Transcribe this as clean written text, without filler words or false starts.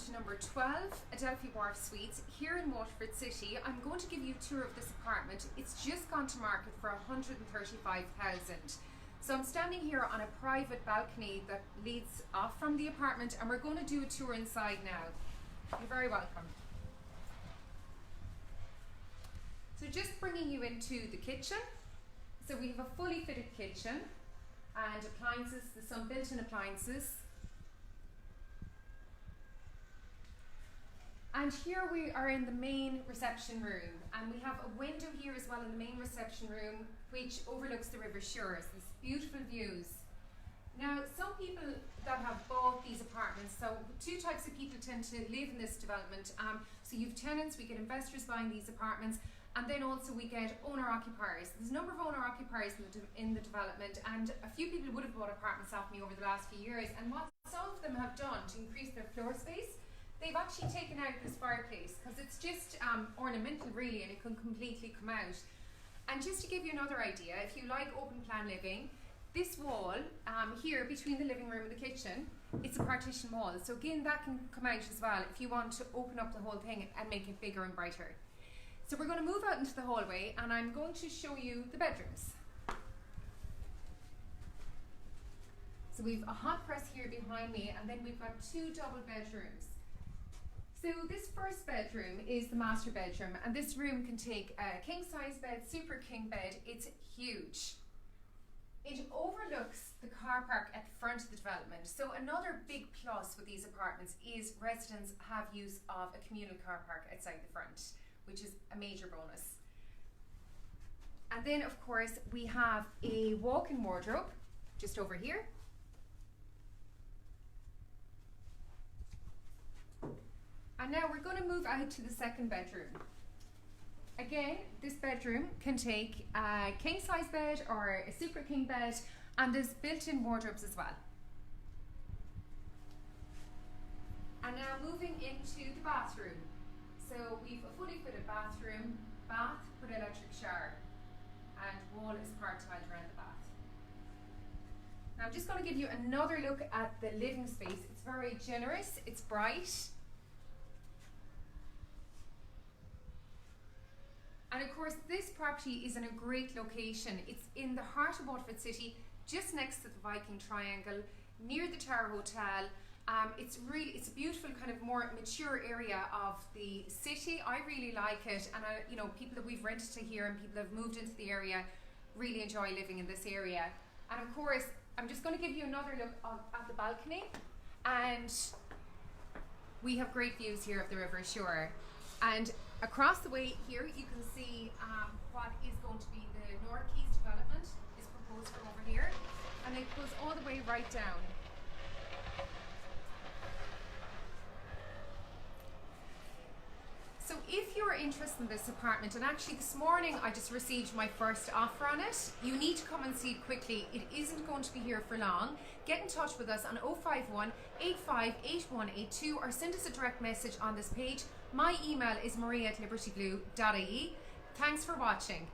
to number 12, Adelphi Suites here in Waterford City. I'm going to give you a tour of this apartment. It's just gone to market for 135,000. So I'm standing here on a private balcony that leads off from the apartment, and we're going to do a tour inside now. You're very welcome. So just bringing you into the kitchen. So we have a fully fitted kitchen and appliances, there's some built-in appliances. And here we are in the main reception room, and we have a window here as well in the main reception room which overlooks the River Shore. So there's beautiful views. Now, some people that have bought these apartments, so two types of people tend to live in this development. So you've tenants, we get investors buying these apartments, and then also we get owner-occupiers. There's a number of owner-occupiers in the development, and a few people would have bought apartments off me over the last few years, and what some of them have done to increase their floor space, they've actually taken out this fireplace because it's just ornamental really, and it can completely come out. And just to give you another idea, if you like open plan living, this wall here between the living room and the kitchen, it's a partition wall. So again, that can come out as well if you want to open up the whole thing and make it bigger and brighter. So we're going to move out into the hallway, and I'm going to show you the bedrooms. So we've a hot press here behind me, and then we've got two double bedrooms. So this first bedroom is the master bedroom, and this room can take a king size bed, super king bed. It's huge. It overlooks the car park at the front of the development. So another big plus with these apartments is residents have use of a communal car park outside the front, which is a major bonus. And then of course we have a walk-in wardrobe just over here. And now we're going to move out to the second bedroom. Again, this bedroom can take a king size bed or a super king bed, and there's built-in wardrobes as well. And now moving into the bathroom. So we've a fully fitted bathroom, bath with electric shower, and wall is part tiled around the bath. Now I'm just going to give you another look at the living space. It's very generous, it's bright. And of course, this property is in a great location. It's in the heart of Waterford City, just next to the Viking Triangle, near the Tower Hotel. It's a beautiful kind of more mature area of the city. I really like it, and people that we've rented to here and people that have moved into the area really enjoy living in this area. And of course, I'm just going to give you another look at the balcony, and we have great views here of the River Shore. And across the way here, you can see what is going to be the North Quays development is proposed from over here, and it goes all the way right down. So if you're interested in this apartment, and actually this morning I just received my first offer on it, you need to come and see it quickly. It isn't going to be here for long. Get in touch with us on 051 858182 or send us a direct message on this page. My email is maria@libertyblue.ie. Thanks for watching.